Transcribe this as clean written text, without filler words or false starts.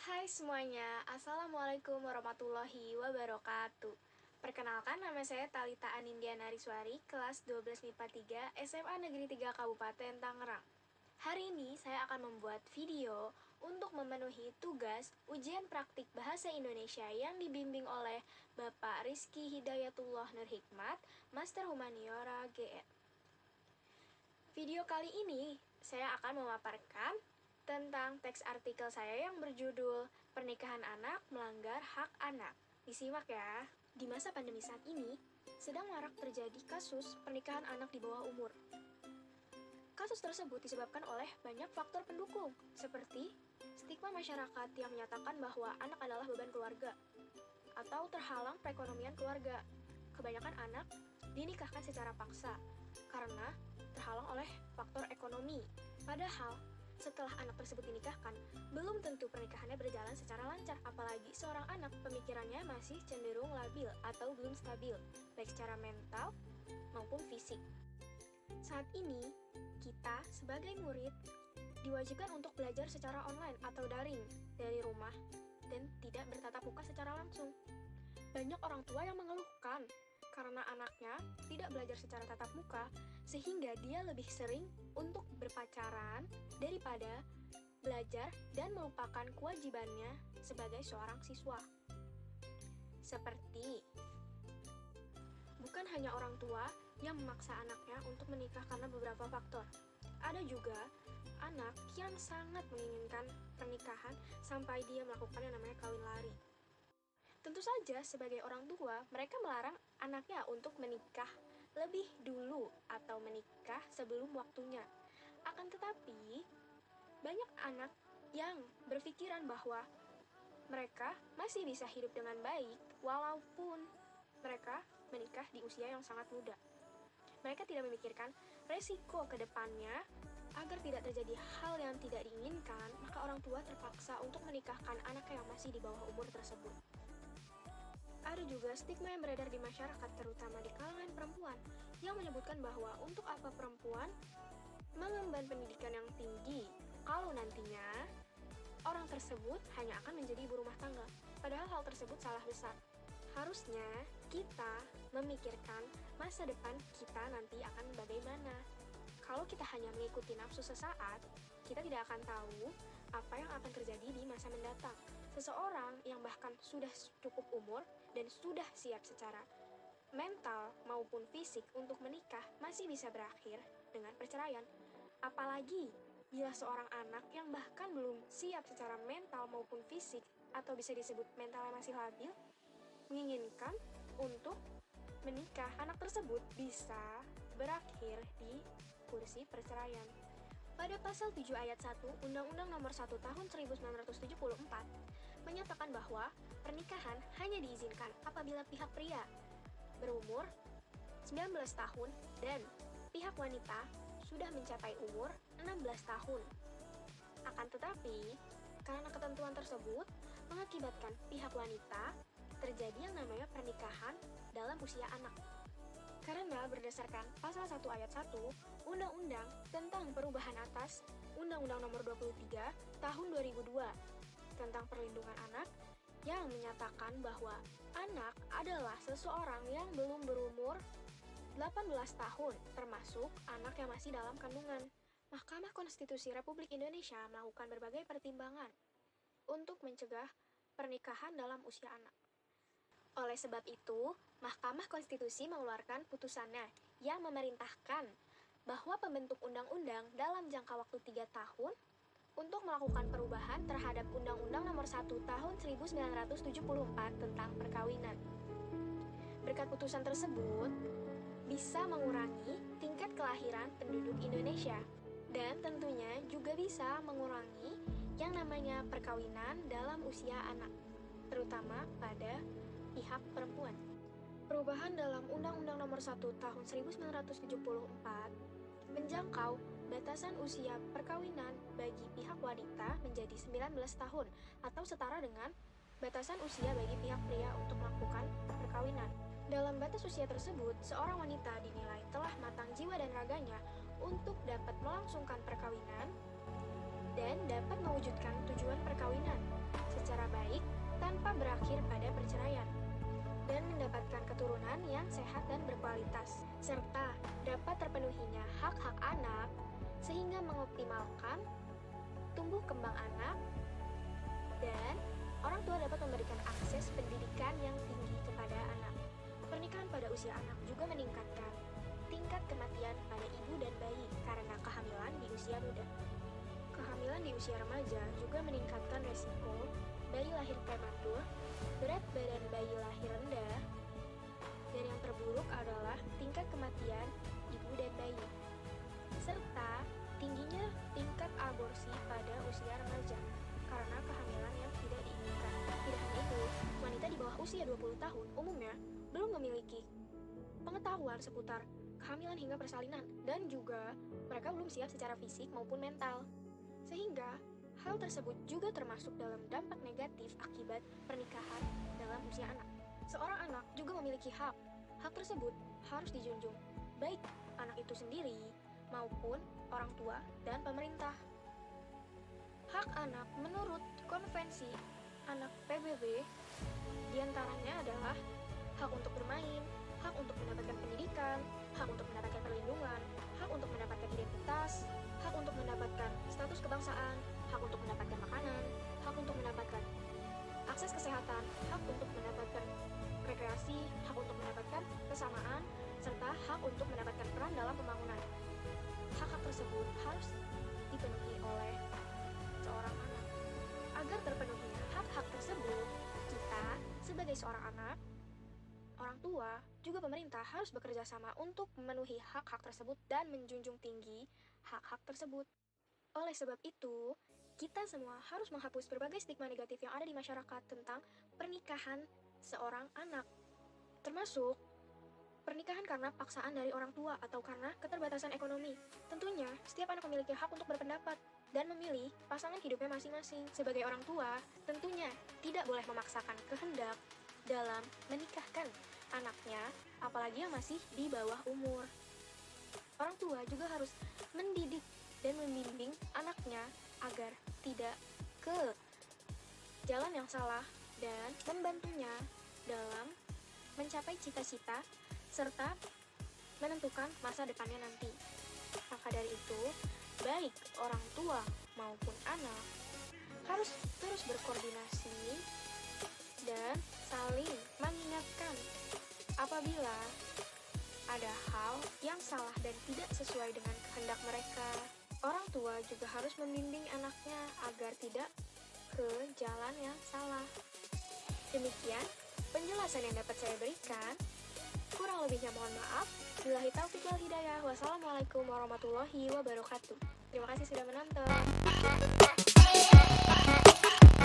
Hai semuanya, Assalamualaikum warahmatullahi wabarakatuh. Perkenalkan, nama saya Talita Anindya Nariswari, kelas 12 MIPA 3, SMA Negeri 3 Kabupaten Tangerang. Hari ini saya akan membuat video untuk memenuhi tugas ujian praktik Bahasa Indonesia yang dibimbing oleh Bapak Rizky Hidayatullah Nurhikmat, Master Humaniora GR. Video kali ini saya akan memaparkan tentang teks artikel saya yang berjudul Pernikahan Anak Melanggar Hak Anak. Disimak ya. Di masa pandemi saat ini, sedang marak terjadi kasus pernikahan anak di bawah umur. Kasus tersebut disebabkan oleh banyak faktor pendukung, seperti stigma masyarakat yang menyatakan bahwa anak adalah beban keluarga, atau terhalang perekonomian keluarga. Kebanyakan anak dinikahkan secara paksa, karena terhalang oleh faktor ekonomi. Padahal, setelah anak tersebut dinikahkan, belum tentu pernikahannya berjalan secara lancar, apalagi seorang anak pemikirannya masih cenderung labil atau belum stabil, baik secara mental maupun fisik. Saat ini, kita sebagai murid diwajibkan untuk belajar secara online atau daring dari rumah dan tidak bertatap muka secara langsung. Banyak orang tua yang mengeluhkan karena anaknya tidak belajar secara tatap muka, sehingga dia lebih sering untuk berpacaran daripada belajar dan melupakan kewajibannya sebagai seorang siswa. Seperti, bukan hanya orang tua yang memaksa anaknya untuk menikah karena beberapa faktor. Ada juga anak yang sangat menginginkan pernikahan sampai dia melakukan yang namanya kawin lari. Tentu saja sebagai orang tua, mereka melarang anaknya untuk menikah lebih dulu atau menikah sebelum waktunya. Akan tetapi, banyak anak yang berpikiran bahwa mereka masih bisa hidup dengan baik walaupun mereka menikah di usia yang sangat muda. Mereka tidak memikirkan resiko ke depannya. Agar tidak terjadi hal yang tidak diinginkan, maka orang tua terpaksa untuk menikahkan anaknya yang masih di bawah umur tersebut. Ada juga stigma yang beredar di masyarakat, terutama di kalangan perempuan, yang menyebutkan bahwa untuk apa perempuan mengemban pendidikan yang tinggi kalau nantinya orang tersebut hanya akan menjadi ibu rumah tangga. Padahal hal tersebut salah besar. Harusnya kita memikirkan masa depan kita nanti akan bagaimana. Kalau kita hanya mengikuti nafsu sesaat, kita tidak akan tahu apa yang akan terjadi di masa mendatang. Seseorang yang bahkan sudah cukup umur dan sudah siap secara mental maupun fisik untuk menikah masih bisa berakhir dengan perceraian. Apalagi bila seorang anak yang bahkan belum siap secara mental maupun fisik atau bisa disebut mentalnya masih labil, menginginkan untuk menikah, anak tersebut bisa berakhir di kursi perceraian. Pada pasal 7 ayat 1 Undang-Undang Nomor 1 Tahun 1974 menyatakan bahwa pernikahan hanya diizinkan apabila pihak pria berumur 19 tahun dan pihak wanita sudah mencapai umur 16 tahun. Akan tetapi, karena ketentuan tersebut mengakibatkan pihak wanita terjadi yang namanya pernikahan dalam usia anak. Karena berdasarkan pasal 1 ayat 1 Undang-Undang tentang perubahan atas Undang-Undang Nomor 23 Tahun 2002 tentang perlindungan anak yang menyatakan bahwa anak adalah seseorang yang belum berumur 18 tahun, termasuk anak yang masih dalam kandungan. Mahkamah Konstitusi Republik Indonesia melakukan berbagai pertimbangan untuk mencegah pernikahan dalam usia anak. Oleh sebab itu, Mahkamah Konstitusi mengeluarkan putusannya yang memerintahkan bahwa pembentuk undang-undang dalam jangka waktu 3 tahun untuk melakukan perubahan terhadap Undang-Undang Nomor 1 Tahun 1974 tentang perkawinan. Berkat putusan tersebut, bisa mengurangi tingkat kelahiran penduduk Indonesia dan tentunya juga bisa mengurangi yang namanya perkawinan dalam usia anak, terutama pada pihak perempuan. Perubahan dalam Undang-Undang Nomor 1 Tahun 1974 menjangkau batasan usia perkawinan bagi pihak wanita menjadi 19 tahun atau setara dengan batasan usia bagi pihak pria untuk melakukan perkawinan. Dalam batas usia tersebut, seorang wanita dinilai telah matang jiwa dan raganya untuk dapat melangsungkan perkawinan dan dapat mewujudkan tujuan perkawinan secara baik tanpa berakhir pada perceraian, dan mendapatkan keturunan yang sehat dan berkualitas, serta dapat terpenuhinya hak-hak anak sehingga mengoptimalkan tumbuh kembang anak, dan orang tua dapat memberikan akses pendidikan yang tinggi kepada anak. Pernikahan pada usia anak juga meningkatkan tingkat kematian pada ibu dan bayi karena kehamilan di usia muda. Kehamilan di usia remaja juga meningkatkan resiko bayi lahir prematur, berat badan bayi lahir rendah, dan yang terburuk adalah tingkat kematian ibu dan bayi, serta tingginya tingkat aborsi pada usia remaja karena kehamilan yang tidak diinginkan. Tidak hanya itu, wanita di bawah usia 20 tahun umumnya belum memiliki pengetahuan seputar kehamilan hingga persalinan, dan juga mereka belum siap secara fisik maupun mental. Sehingga hal tersebut juga termasuk dalam dampak negatif akibat pernikahan dalam usia anak. Seorang anak juga memiliki hak. Hak tersebut harus dijunjung, baik anak itu sendiri maupun orang tua dan pemerintah. Hak anak menurut Konvensi Anak PBB diantaranya adalah hak untuk bermain, hak untuk mendapatkan pendidikan, hak untuk mendapatkan perlindungan, hak untuk mendapatkan identitas, hak untuk mendapatkan status kebangsaan, hak untuk mendapatkan makanan, hak untuk mendapatkan akses kesehatan, hak untuk mendapatkan rekreasi, hak untuk mendapatkan kesamaan, serta hak untuk mendapatkan peran dalam pembangunan. Hak-hak tersebut harus dipenuhi oleh seorang anak. Agar terpenuhinya hak-hak tersebut, kita sebagai seorang anak, orang tua, juga pemerintah harus bekerja sama untuk memenuhi hak-hak tersebut dan menjunjung tinggi hak-hak tersebut. Oleh sebab itu, kita semua harus menghapus berbagai stigma negatif yang ada di masyarakat tentang pernikahan seorang anak, termasuk pernikahan karena paksaan dari orang tua atau karena keterbatasan ekonomi. Tentunya, setiap anak memiliki hak untuk berpendapat dan memilih pasangan hidupnya masing-masing. Sebagai orang tua, tentunya tidak boleh memaksakan kehendak dalam menikahkan anaknya, apalagi yang masih di bawah umur. Orang tua juga harus mendidik dan membimbing anaknya agar tidak ke jalan yang salah dan membantunya dalam mencapai cita-cita serta menentukan masa depannya nanti. Maka dari itu, baik orang tua maupun anak harus terus berkoordinasi dan saling mengingatkan apabila ada hal yang salah dan tidak sesuai dengan kehendak mereka. Orang tua juga harus membimbing anaknya agar tidak ke jalan yang salah. Demikian penjelasan yang dapat saya berikan. Kurang lebihnya mohon maaf. Billahi taufiq wal hidayah. Wassalamualaikum warahmatullahi wabarakatuh. Terima kasih sudah menonton.